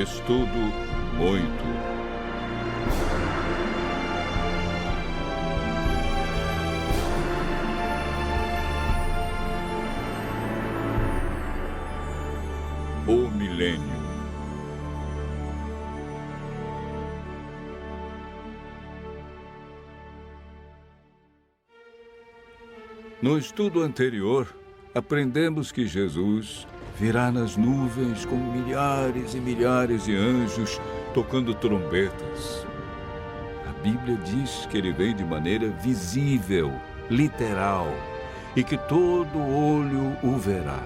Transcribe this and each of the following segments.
Estudo muito. O milênio. No estudo anterior, aprendemos que Jesus virá nas nuvens com milhares e milhares de anjos tocando trombetas. A Bíblia diz que ele vem de maneira visível, literal, e que todo olho o verá.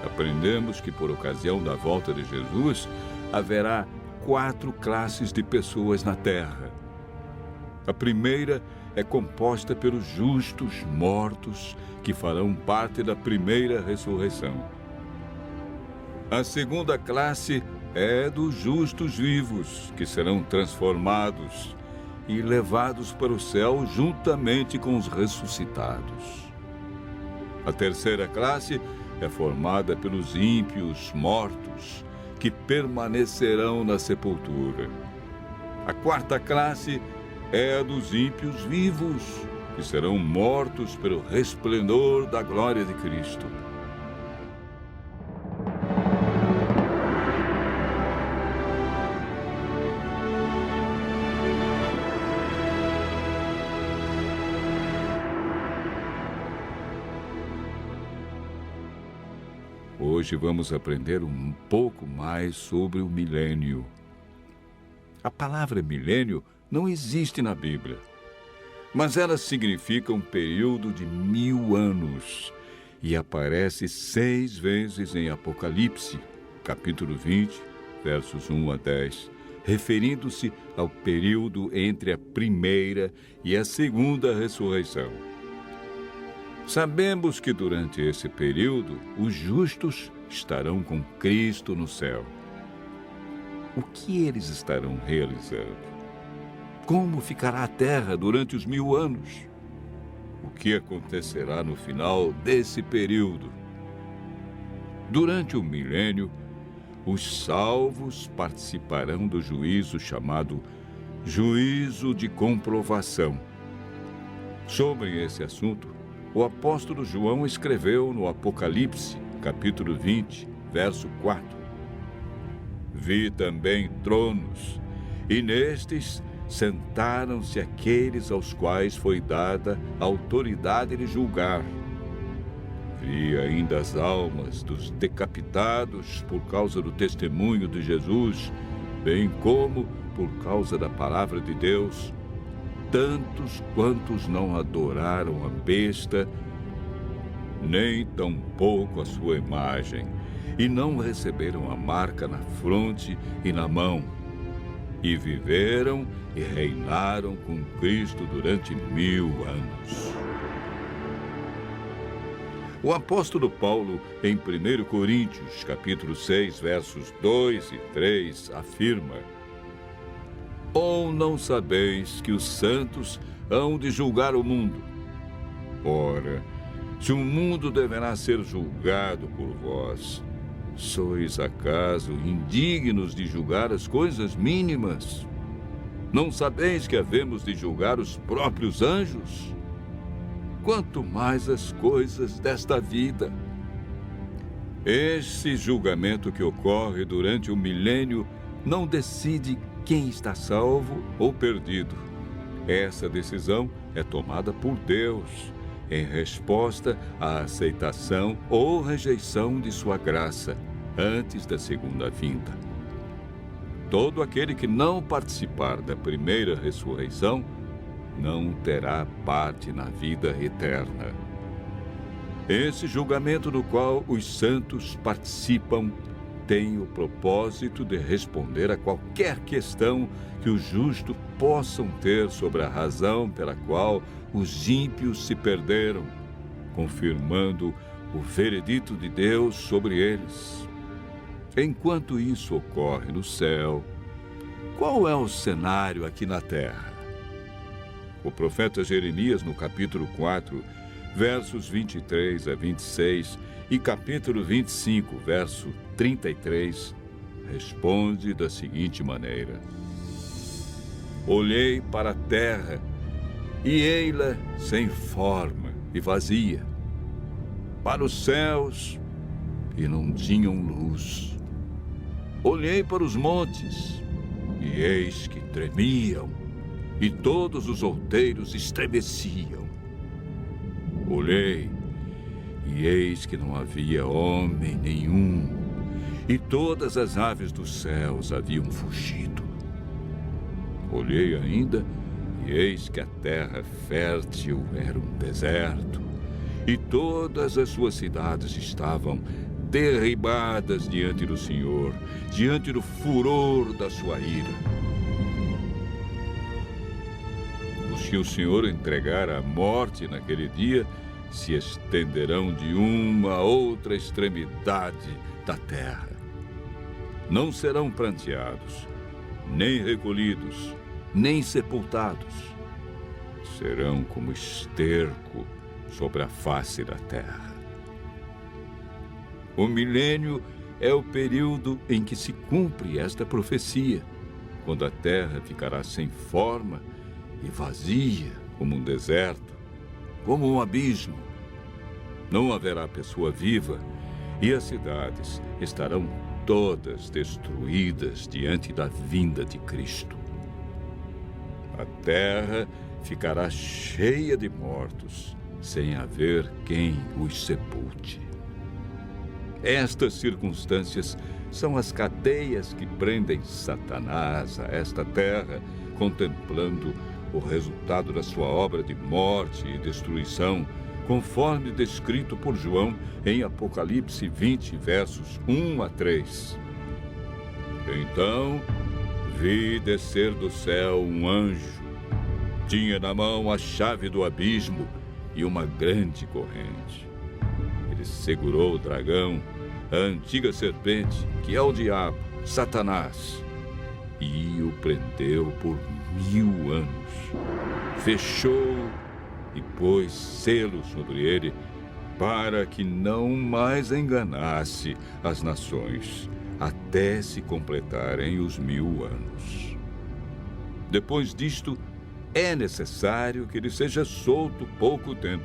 Aprendemos que por ocasião da volta de Jesus, haverá 4 classes de pessoas na terra. A primeira é composta pelos justos mortos, que farão parte da primeira ressurreição. A segunda classe é dos justos vivos, que serão transformados e levados para o céu juntamente com os ressuscitados. A terceira classe é formada pelos ímpios mortos, que permanecerão na sepultura. A quarta classe é a dos ímpios vivos, que serão mortos pelo resplendor da glória de Cristo. Hoje vamos aprender um pouco mais sobre o milênio. A palavra milênio não existe na Bíblia, mas ela significa um período de 1000 anos e aparece 6 vezes em Apocalipse, capítulo 20, versos 1 a 10, referindo-se ao período entre a primeira e a segunda ressurreição. Sabemos que durante esse período, os justos estarão com Cristo no céu. O que eles estarão realizando? Como ficará a terra durante os 1000 anos? O que acontecerá no final desse período? Durante o milênio, os salvos participarão do juízo chamado juízo de comprovação. Sobre esse assunto, o apóstolo João escreveu no Apocalipse, capítulo 20, verso 4. Vi também tronos, e nestes sentaram-se aqueles aos quais foi dada a autoridade de julgar. Vi ainda as almas dos decapitados por causa do testemunho de Jesus, bem como por causa da palavra de Deus, tantos quantos não adoraram a besta, nem tampouco a sua imagem, e não receberam a marca na fronte e na mão, e viveram e reinaram com Cristo durante 1000 anos. O apóstolo Paulo, em 1 Coríntios, capítulo 6, versos 2 e 3, afirma: Ou não sabeis que os santos hão de julgar o mundo? Ora, se o mundo deverá ser julgado por vós, sois acaso indignos de julgar as coisas mínimas? Não sabeis que havemos de julgar os próprios anjos? Quanto mais as coisas desta vida. Esse julgamento que ocorre durante o milênio não decide quem está salvo ou perdido. Essa decisão é tomada por Deus, em resposta à aceitação ou rejeição de sua graça, antes da segunda vinda. Todo aquele que não participar da primeira ressurreição não terá parte na vida eterna. Esse julgamento no qual os santos participam tem o propósito de responder a qualquer questão que os justos possam ter sobre a razão pela qual os ímpios se perderam, confirmando o veredito de Deus sobre eles. Enquanto isso ocorre no céu, qual é o cenário aqui na terra? O profeta Jeremias, no capítulo 4, versos 23 a 26, e capítulo 25, verso 33, responde da seguinte maneira: olhei para a terra, e ei-la sem forma e vazia. Para os céus, e não tinham luz. Olhei para os montes, e eis que tremiam, e todos os outeiros estremeciam. Olhei, e eis que não havia homem nenhum, e todas as aves dos céus haviam fugido. Olhei ainda, e eis que a terra fértil era um deserto, e todas as suas cidades estavam derribadas diante do Senhor, diante do furor da sua ira. Os que o Senhor entregar à morte naquele dia se estenderão de uma a outra extremidade da terra. Não serão pranteados, nem recolhidos, nem sepultados. Serão como esterco sobre a face da terra. O milênio é o período em que se cumpre esta profecia, quando a terra ficará sem forma e vazia como um deserto, como um abismo. Não haverá pessoa viva e as cidades estarão todas destruídas diante da vinda de Cristo. A terra ficará cheia de mortos, sem haver quem os sepulte. Estas circunstâncias são as cadeias que prendem Satanás a esta terra, contemplando o resultado da sua obra de morte e destruição, conforme descrito por João em Apocalipse 20, versos 1 a 3. Então vi descer do céu um anjo. Tinha na mão a chave do abismo e uma grande corrente. Ele segurou o dragão, a antiga serpente, que é o diabo, Satanás, e o prendeu por 1000 anos. Fechou e pôs selo sobre ele, para que não mais enganasse as nações, até se completarem os 1000 anos. Depois disto, é necessário que ele seja solto pouco tempo.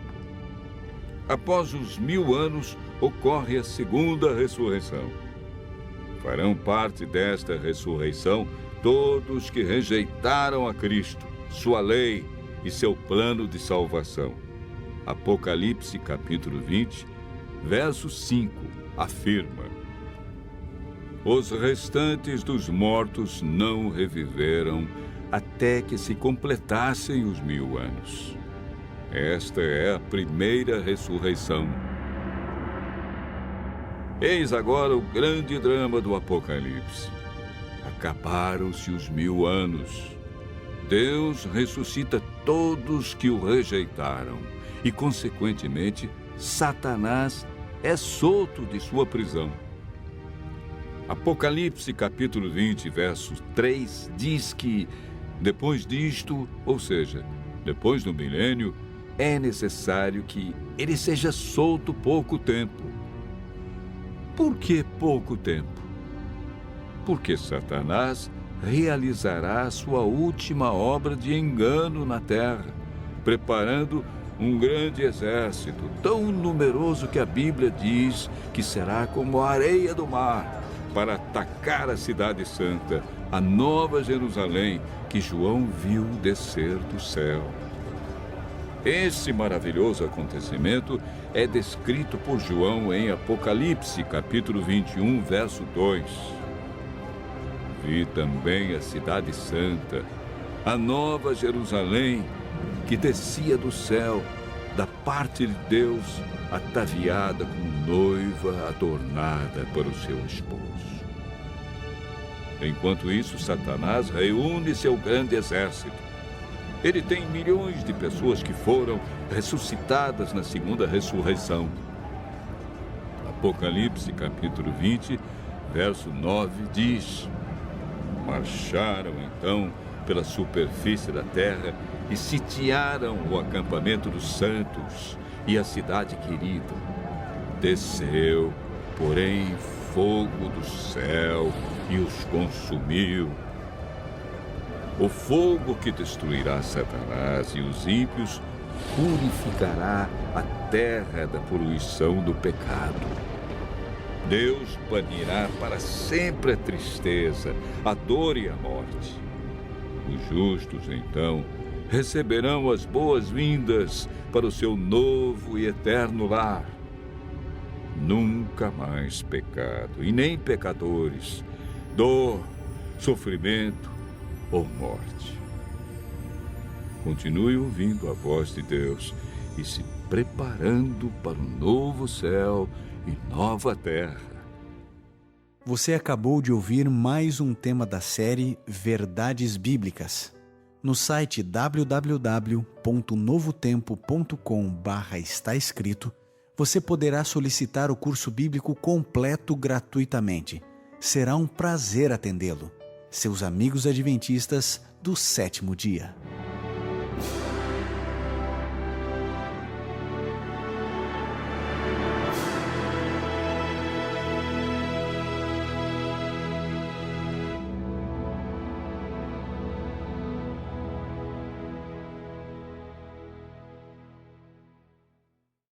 Após os 1000 anos, ocorre a segunda ressurreição. Farão parte desta ressurreição todos que rejeitaram a Cristo, sua lei e seu plano de salvação. Apocalipse capítulo 20, verso 5, afirma: os restantes dos mortos não reviveram até que se completassem os 1000 anos. Esta é a primeira ressurreição. Eis agora o grande drama do Apocalipse. Acabaram-se os 1000 anos. Deus ressuscita todos que o rejeitaram e, consequentemente, Satanás é solto de sua prisão. Apocalipse capítulo 20, verso 3, diz que, depois disto, ou seja, depois do milênio, é necessário que ele seja solto pouco tempo. Por que pouco tempo? Porque Satanás realizará a sua última obra de engano na terra, preparando um grande exército, tão numeroso que a Bíblia diz que será como a areia do mar, para atacar a cidade santa, a nova Jerusalém, que João viu descer do céu. Esse maravilhoso acontecimento é descrito por João em Apocalipse, capítulo 21, verso 2. Vi também a cidade santa, a nova Jerusalém, que descia do céu, da parte de Deus, ataviada como noiva adornada para o seu esposo. Enquanto isso, Satanás reúne seu grande exército. Ele tem milhões de pessoas que foram ressuscitadas na segunda ressurreição. Apocalipse, capítulo 20, verso 9, diz: marcharam, então, pela superfície da terra e sitiaram o acampamento dos santos e a cidade querida. Desceu, porém, fogo do céu e os consumiu. O fogo que destruirá Satanás e os ímpios purificará a terra da poluição do pecado. Deus banirá para sempre a tristeza, a dor e a morte. Os justos, então, receberão as boas-vindas para o seu novo e eterno lar. Nunca mais pecado, e nem pecadores, dor, sofrimento ou morte. Continue ouvindo a voz de Deus e se preparando para um novo céu e nova terra. Você acabou de ouvir mais um tema da série Verdades Bíblicas. No site www.novotempo.com/está escrito, você poderá solicitar o curso bíblico completo gratuitamente. Será um prazer atendê-lo. Seus amigos adventistas do sétimo dia.